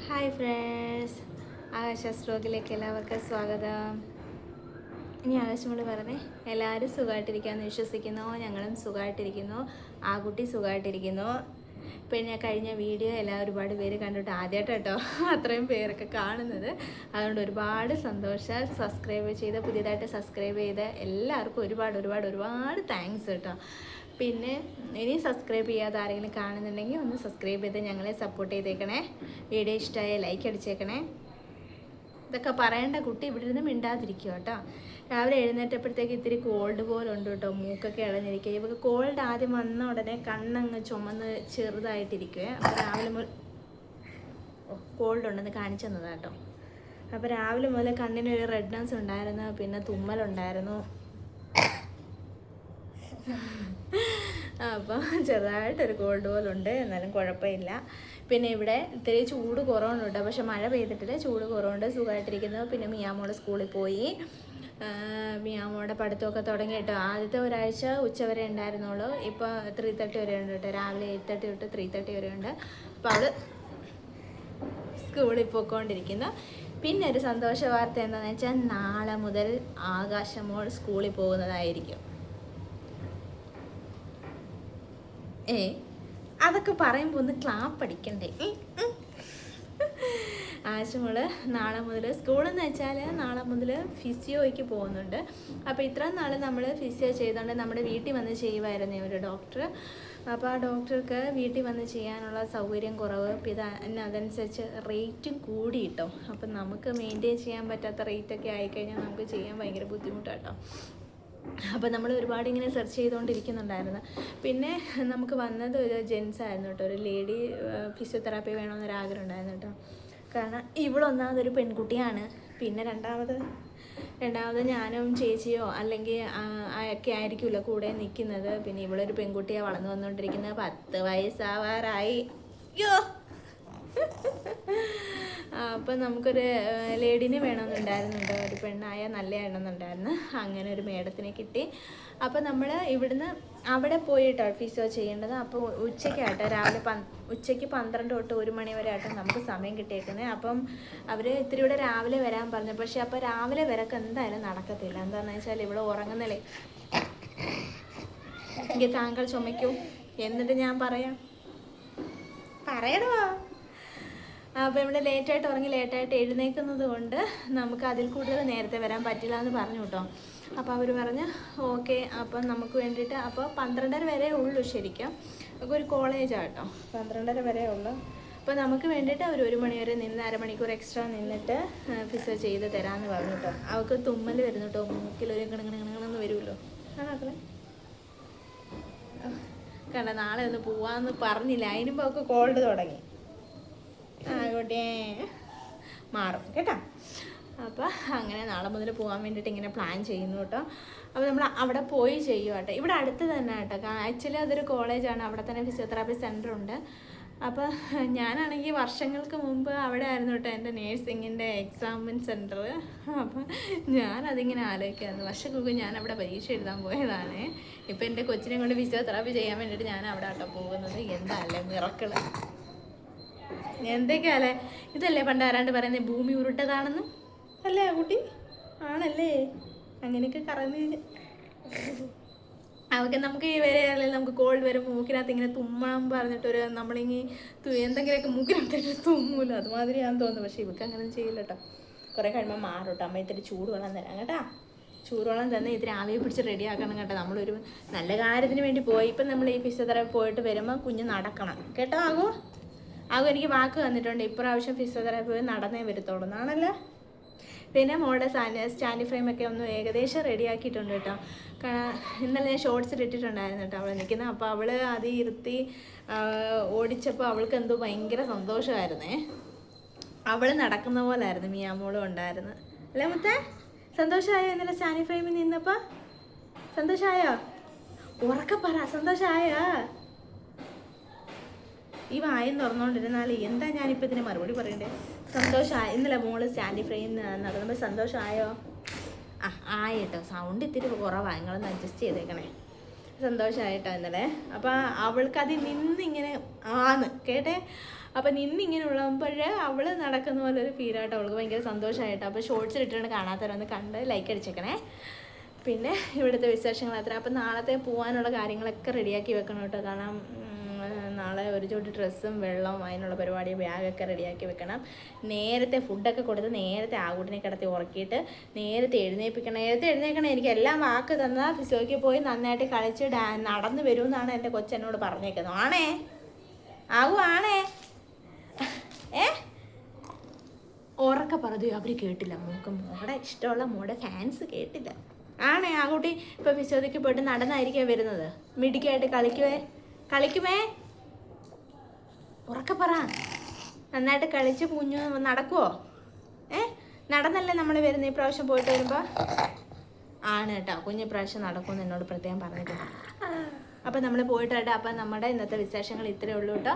Hi friends, ആകാശ വ്ലോഗിലേക്ക് എല്ലാവർക്കും സ്വാഗതം. ഇനി ആകാശമോട് പറഞ്ഞേ, എല്ലാവരും സുഖമായിട്ടിരിക്കാമെന്ന് വിശ്വസിക്കുന്നു. ഞങ്ങളും സുഖമായിട്ടിരിക്കുന്നു. ആ കുട്ടി സുഖമായിട്ടിരിക്കുന്നു. പിന്നെ കഴിഞ്ഞ വീഡിയോ ഒരുപാട് പേര് കണ്ടിട്ട് ആദ്യമായിട്ട് കേട്ടോ അത്രയും പേരൊക്കെ കാണുന്നത്. അതുകൊണ്ട് ഒരുപാട് സന്തോഷം. പുതിയതായിട്ട് സബ്സ്ക്രൈബ് ചെയ്ത എല്ലാവർക്കും ഒരുപാട് താങ്ക്സ് കേട്ടോ. പിന്നെ ഇനി സബ്സ്ക്രൈബ് ചെയ്യാതെ ആരെങ്കിലും കാണുന്നുണ്ടെങ്കിൽ ഒന്ന് സബ്സ്ക്രൈബ് ചെയ്ത് ഞങ്ങളെ സപ്പോർട്ട് ചെയ്തേക്കണേ. വീഡിയോ ഇഷ്ടമായ ലൈക്ക് അടിച്ചേക്കണേ. ഇതൊക്കെ പറയേണ്ട കുട്ടി ഇവിടെ ഇരുന്ന് മിണ്ടാതിരിക്കുക കേട്ടോ. രാവിലെ എഴുന്നേറ്റപ്പോഴത്തേക്ക് ഇത്തിരി കോൾഡ് പോലെ ഉണ്ട് കേട്ടോ. മൂക്കൊക്കെ ഇളഞ്ഞിരിക്കുക. ഇവർക്ക് കോൾഡ് ആദ്യം വന്ന ഉടനെ കണ്ണങ്ങ് ചുമന്ന് ചെറുതായിട്ടിരിക്കുവേ. അപ്പോൾ രാവിലെ മുതൽ കോൾഡ് ഉണ്ടെന്ന് കാണിച്ചു തന്നതാണ് കേട്ടോ. അപ്പോൾ രാവിലെ മുതൽ കണ്ണിനൊരു റെഡ്നെസ് ഉണ്ടായിരുന്നു, പിന്നെ തുമ്മലുണ്ടായിരുന്നു. അപ്പം ചെറുതായിട്ടൊരു കോൾഡ് പോലുണ്ട്, എന്നാലും കുഴപ്പമില്ല. പിന്നെ ഇവിടെ ഇത്തിരി ചൂട് കുറവുണ്ട്, പക്ഷെ മഴ പെയ്തിട്ടില്ല. ചൂട് കുറവുണ്ട്, സുഖമായിട്ടിരിക്കുന്നു. പിന്നെ മിയാമോള് സ്കൂളിൽ പോയി. മിയാമോടെ പഠിത്തമൊക്കെ തുടങ്ങി കേട്ടോ. ആദ്യത്തെ ഒരാഴ്ച ഉച്ചവരെ ഉണ്ടായിരുന്നുള്ളൂ. ഇപ്പോൾ 3:30 വരെ ഉണ്ട് കേട്ടോ. രാവിലെ 8:30 തൊട്ട് 3:30 വരെ ഉണ്ട്. അപ്പോൾ അവൾ സ്കൂളിൽ പോയിക്കൊണ്ടിരിക്കുന്നു. പിന്നെ ഒരു സന്തോഷ വാർത്ത എന്താണെന്ന് വെച്ചാൽ, നാളെ മുതൽ ആകാശമോൾ സ്കൂളിൽ പോകുന്നതായിരിക്കും. അതൊക്കെ പറയുമ്പോൾ ഒന്ന് ക്ലാപ്പ് അടിക്കണ്ടേ? ആശമോള് നാളെ മുതൽ സ്കൂളെന്ന് വെച്ചാൽ നാളെ മുതൽ ഫിസിയോയ്ക്ക് പോകുന്നുണ്ട്. അപ്പോൾ ഇത്രയും നാൾ നമ്മൾ ഫിസിയോ ചെയ്തുകൊണ്ട് നമ്മുടെ വീട്ടിൽ വന്ന് ചെയ്യുമായിരുന്നു ഒരു ഡോക്ടർ. അപ്പോൾ ആ ഡോക്ടർക്ക് വീട്ടിൽ വന്ന് ചെയ്യാനുള്ള സൗകര്യം കുറവ്. പിന്നെ അതനുസരിച്ച് റേറ്റും കൂടി കിട്ടും. അപ്പം നമുക്ക് മെയിൻറ്റെയിൻ ചെയ്യാൻ പറ്റാത്ത റേറ്റൊക്കെ ആയിക്കഴിഞ്ഞാൽ നമുക്ക് ചെയ്യാൻ ഭയങ്കര ബുദ്ധിമുട്ടാട്ടോ. അപ്പോൾ നമ്മൾ ഒരുപാട് ഇങ്ങനെ സെർച്ച് ചെയ്തുകൊണ്ടിരിക്കുന്നുണ്ടായിരുന്നു. പിന്നെ നമുക്ക് വന്നത് ഒരു ജെൻസ് ആയിരുന്നു കേട്ടോ. ഒരു ലേഡി ഫിസിയോതെറാപ്പി വേണമെന്നൊരാഗ്രഹം ഉണ്ടായിരുന്നു കേട്ടോ. കാരണം ഇവളൊന്നാമതൊരു പെൺകുട്ടിയാണ്. പിന്നെ രണ്ടാമത് ഞാനും ചേച്ചിയോ അല്ലെങ്കിൽ ഒക്കെ ആയിരിക്കുമല്ലോ കൂടെ നിൽക്കുന്നത്. പിന്നെ ഇവളൊരു പെൺകുട്ടിയാണ്, വളർന്നു വന്നുകൊണ്ടിരിക്കുന്നത്. 10 വയസ്സാവാറായി. അയ്യോ അപ്പം നമുക്കൊരു ലേഡീനെ വേണമെന്നുണ്ടായിരുന്നുണ്ട്. ഒരു പെണ്ണായ നല്ലതാണെന്നുണ്ടായിരുന്നു. അങ്ങനെ ഒരു മേഡത്തിനെ കിട്ടി. അപ്പം നമ്മൾ ഇവിടുന്ന് അവിടെ പോയിട്ടോ ഫിസിയോ ചെയ്യേണ്ടത്. അപ്പോൾ ഉച്ചയ്ക്കാട്ടോ, രാവിലെ ഉച്ചയ്ക്ക് 12 തൊട്ട് 1 മണി വരെ ആട്ടോ നമുക്ക് സമയം കിട്ടിയേക്കുന്നത്. അപ്പം അവർ ഇത്തിരി കൂടെ രാവിലെ വരാൻ പറഞ്ഞു. പക്ഷെ അപ്പോൾ രാവിലെ വരക്ക് എന്തായാലും നടക്കത്തില്ല. എന്താണെന്ന് വെച്ചാൽ ഇവിടെ ഉറങ്ങുന്നില്ലേ. എങ്കിൽ താങ്കൾ ചുമയ്ക്കൂ, എന്നിട്ട് ഞാൻ പറയണോ. അപ്പോൾ ഇവിടെ ലേറ്റായിട്ട് ഉറങ്ങി ലേറ്റായിട്ട് എഴുന്നേൽക്കുന്നത് കൊണ്ട് നമുക്ക് അതിൽ കൂടുതൽ നേരത്തെ വരാൻ പറ്റില്ല എന്ന് പറഞ്ഞു കേട്ടോ. അപ്പോൾ അവർ പറഞ്ഞ് ഓക്കെ, അപ്പം നമുക്ക് വേണ്ടിയിട്ട് അപ്പോൾ 12:30 വരെ ഉള്ളൂ. ശരിക്കും ഒരു കോളേജാണ് കേട്ടോ, 12:30 വരെ ഉള്ളൂ. അപ്പോൾ നമുക്ക് വേണ്ടിയിട്ട് അവർ 1 മണി വരെ നിന്ന് അരമണിക്കൂർ എക്സ്ട്രാ നിന്നിട്ട് ഫിസിയോ ചെയ്ത് തരാമെന്ന് പറഞ്ഞു കേട്ടോ. അവൾക്ക് തുമ്മൽ വരുന്നു കേട്ടോ. മൂക്കിലൊരു കിണങ്ങണെന്ന് വരുമല്ലോ. ആണോ കണ്ട, നാളെ ഒന്ന് പോവാമെന്ന് പറഞ്ഞില്ല. അതിനുമ്പോൾ അവൾക്ക് കോൾഡ് തുടങ്ങി. ആയിക്കോട്ടെ, മാറും കേട്ടോ. അപ്പോൾ അങ്ങനെ നാളെ മുതൽ പോകാൻ വേണ്ടിയിട്ട് ഇങ്ങനെ പ്ലാൻ ചെയ്യുന്നു കേട്ടോ. അപ്പോൾ നമ്മൾ അവിടെ പോയി ചെയ്യും കേട്ടോ. ഇവിടെ അടുത്ത് തന്നെ കേട്ടോ. ആക്ച്വലി അതൊരു കോളേജാണ്. അവിടെ തന്നെ ഫിസിയോതെറാപ്പി സെൻ്റർ ഉണ്ട്. അപ്പോൾ ഞാനാണെങ്കിൽ വർഷങ്ങൾക്ക് മുമ്പ് അവിടെ ആയിരുന്നു കേട്ടോ എൻ്റെ നേഴ്സിങ്ങിൻ്റെ എക്സാമിൻ സെൻറ്റർ. അപ്പം ഞാനതിങ്ങനെ ആലോചിക്കായിരുന്നു. വർഷങ്ങൾക്ക് ഞാൻ അവിടെ പരീക്ഷ എഴുതാൻ പോയതാണ്. ഇപ്പം എൻ്റെ കൊച്ചിനെ കൊണ്ട് ഫിസിയോതെറാപ്പി ചെയ്യാൻ വേണ്ടിയിട്ട് ഞാൻ അവിടെ കേട്ടോ പോകുന്നത്. എന്താ അല്ലേ മിറക്കിള്, എന്തൊക്കെയല്ലേ. ഇതല്ലേ പണ്ട് ആരാണ്ട് പറയുന്നത് ഭൂമി ഉരുട്ടതാണെന്നും അല്ലേ ആ കുട്ടി? ആണല്ലേ, അങ്ങനെയൊക്കെ കറന്ന് അവർക്ക് നമുക്ക് ഈ വരെ അല്ലെങ്കിൽ നമുക്ക് കോൾഡ് വരും. മൂക്കിനകത്ത് ഇങ്ങനെ തുമ്മണം പറഞ്ഞിട്ടൊരു നമ്മളിങ്ങനെ എന്തെങ്കിലുമൊക്കെ മൂക്കിനകത്ത് തുമ്മൂല, അതുമാതിരി ഞാൻ തോന്നുന്നു. പക്ഷെ ഇവർക്ക് അങ്ങനെ ചെയ്യില്ല കേട്ടോ. കുറേ കഴിയുമ്പോൾ മാറും കേട്ടോ. അമ്മ ഇത്തിരി ചൂടുവെള്ളം തരാം കേട്ടോ. ചൂടുവെള്ളം തന്നെ ഇത്തിരി ആവിയെ പിടിച്ച് റെഡി ആക്കണം കേട്ടോ. നമ്മളൊരു നല്ല കാര്യത്തിന് വേണ്ടി പോയി. ഇപ്പം നമ്മൾ ഈ ഫിസിയോതെറാപ്പി പോയിട്ട് വരുമ്പോൾ കുഞ്ഞ് നടക്കണം കേട്ടോ. ആകും എനിക്ക് വാക്ക് തന്നിട്ടുണ്ട്, ഇപ്രാവശ്യം ഫിസിയോതെറാപ്പി പോയി നടന്നേ വരത്തുള്ളൂ എന്നാണല്ലോ. പിന്നെ മോളുടെ സ്റ്റാൻഡ് ഫ്രെയിമൊക്കെ ഒന്ന് ഏകദേശം റെഡിയാക്കിയിട്ടുണ്ട് കേട്ടോ. ഇന്നലെ ഞാൻ ഷോർട്സിൽ ഇട്ടിട്ടുണ്ടായിരുന്നു കേട്ടോ അവൾ നിൽക്കുന്നത്. അപ്പോൾ അവൾ അത് ഇരുത്തി ഓടിച്ചപ്പോൾ അവൾക്ക് എന്തോ ഭയങ്കര സന്തോഷമായിരുന്നേ. അവൾ നടക്കുന്ന പോലായിരുന്നു മിയാമോളും ഉണ്ടായിരുന്നു. അല്ലേ മുത്തേ? സന്തോഷമായോ ഇന്നലെ സ്റ്റാൻഡ് ഫ്രെയിമിൽ നിന്നപ്പോൾ? സന്തോഷമായോ? ഉറക്കെ പറ, സന്തോഷമായോ? ഈ വായം തുറന്നുകൊണ്ടിരുന്നാൽ എന്താ ഞാനിപ്പോൾ ഇതിന് മറുപടി പറയണ്ടേ? സന്തോഷമായി. ഇന്നലെ മോള് സ്റ്റാൻഡ് ഫ്രെയിം നടന്നപ്പോൾ സന്തോഷമായോ? ആയിട്ടോ. സൗണ്ട് ഇത്തിരി കുറവാണ്, നിങ്ങളൊന്ന് അഡ്ജസ്റ്റ് ചെയ്തേക്കണേ. സന്തോഷമായിട്ടോ ഇന്നലെ. അപ്പോൾ അവൾക്കതിൽ നിന്നിങ്ങനെ ആന്ന് കേട്ടെ. അപ്പോൾ നിന്നിങ്ങനെ ഉള്ളപ്പോഴേ അവൾ നടക്കുന്ന പോലെ ഒരു ഫീലായിട്ട് അവൾക്ക് ഭയങ്കര സന്തോഷമായിട്ടോ. അപ്പോൾ ഷോർട്സിൽ ഇട്ടിട്ട് കാണാത്തവരൊന്ന് കണ്ട് ലൈക്ക് അടിച്ചേക്കണേ. പിന്നെ ഇവിടുത്തെ വിശേഷങ്ങൾ അത്ര. അപ്പം നാളത്തെ പോകാനുള്ള കാര്യങ്ങളൊക്കെ റെഡിയാക്കി വെക്കണം കേട്ടോ. കാരണം നാളെ ഒരു ജോഡി ഡ്രസ്സും വെള്ളവും അതിനുള്ള പരിപാടി ബാഗൊക്കെ റെഡിയാക്കി വെക്കണം. നേരത്തെ ഫുഡൊക്കെ കൊടുത്ത് നേരത്തെ ആകൂട്ടിനെ കിടത്തി ഉറക്കിയിട്ട് നേരത്തെ എഴുന്നേൽപ്പിക്കണം. നേരത്തെ എഴുന്നേൽക്കണം. എനിക്ക് എല്ലാം വാക്ക് തന്നാൽ ഫിസിയോയ്ക്ക് പോയി നന്നായിട്ട് കളിച്ച് നടന്ന് വരുമെന്നാണ് എൻ്റെ കൊച്ചെന്നോട് പറഞ്ഞേക്കുന്നത്. ആണേ ആണേ ഉറക്കെ പറഞ്ഞു. അവർ കേട്ടില്ല. മോടെ ഇഷ്ടമുള്ള മോടെ ഫാൻസ് കേട്ടില്ല. ആണേ ആ കുട്ടി ഇപ്പോൾ ഫിസിയോയ്ക്ക് പോയിട്ട് നടന്നായിരിക്കാം വരുന്നത്. മിടിക്കായിട്ട് കളിക്കുമേ ഉറക്കെ പറ. നന്നായിട്ട് കളിച്ച് കുഞ്ഞു നടക്കുമോ? നടന്നല്ലേ നമ്മൾ വരുന്നത്. ഈ പ്രാവശ്യം പോയിട്ട് വരുമ്പോൾ ആണ് കേട്ടോ. കുഞ്ഞു പ്രാവശ്യം നടക്കുമെന്ന് എന്നോട് പ്രത്യേകം പറഞ്ഞിട്ടുണ്ട്. അപ്പം നമ്മൾ പോയിട്ടായിട്ട് അപ്പം നമ്മുടെ ഇന്നത്തെ വിശേഷങ്ങൾ ഇത്രയേ ഉള്ളൂ കേട്ടോ.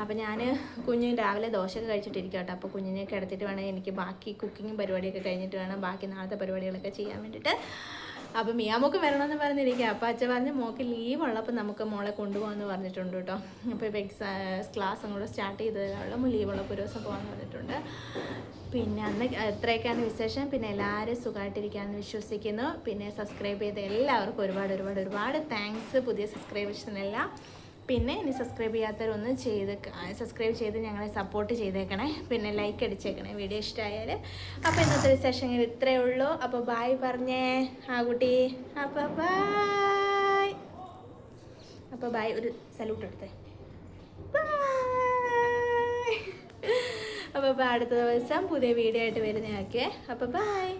അപ്പം ഞാൻ കുഞ്ഞ് രാവിലെ ദോശയൊക്കെ കഴിച്ചിട്ടിരിക്കും കേട്ടോ. അപ്പോൾ കുഞ്ഞിനെയൊക്കെ എടുത്തിട്ട് വേണം എനിക്ക് ബാക്കി കുക്കിങ്ങും പരിപാടിയൊക്കെ കഴിഞ്ഞിട്ട് വേണം ബാക്കി നാളത്തെ പരിപാടികളൊക്കെ ചെയ്യാൻ വേണ്ടിയിട്ട്. അപ്പം മിയാമോക്ക് വരണമെന്ന് പറഞ്ഞിരിക്കുക. അപ്പോൾ അച്ഛൻ പറഞ്ഞ് മോക്ക് ലീവ് ഉള്ളപ്പോൾ നമുക്ക് മോളെ കൊണ്ടുപോകാമെന്ന് പറഞ്ഞിട്ടുണ്ട് കേട്ടോ. അപ്പോൾ ഇപ്പോൾ ക്ലാസ് അങ്ങോട്ട് സ്റ്റാർട്ട് ചെയ്തതിനുള്ള ലീവുള്ളപ്പോൾ ഒരു ദിവസം പോകാമെന്ന് പറഞ്ഞിട്ടുണ്ട്. പിന്നെ അന്ന് എത്രയൊക്കെയാണ് വിശേഷം. പിന്നെ എല്ലാവരും സുഖമായിട്ടിരിക്കാമെന്ന് വിശ്വസിക്കുന്നു. പിന്നെ സബ്സ്ക്രൈബ് ചെയ്ത എല്ലാവർക്കും ഒരുപാട് താങ്ക്സ്. പുതിയ സബ്സ്ക്രൈബേഴ്സിനെല്ലാം. പിന്നെ ഇനി സബ്സ്ക്രൈബ് ചെയ്യാത്തവരൊന്ന് സബ്സ്ക്രൈബ് ചെയ്ത് ഞങ്ങളെ സപ്പോർട്ട് ചെയ്തേക്കണേ. പിന്നെ ലൈക്ക് അടിച്ചേക്കണേ വീഡിയോ ഇഷ്ടമായാൽ. അപ്പോൾ ഇന്നത്തെ വിശേഷങ്ങൾ ഇത്രയേ ഉള്ളൂ. അപ്പോൾ ബായ് പറഞ്ഞേ ആ കുട്ടി. അപ്പോൾ ബായ് ഒരു സല്യൂട്ട് എടുത്തേ. അപ്പോൾ അടുത്ത ദിവസം പുതിയ വീഡിയോ ആയിട്ട് വരുന്നതൊക്കെ. അപ്പോൾ ബായ്.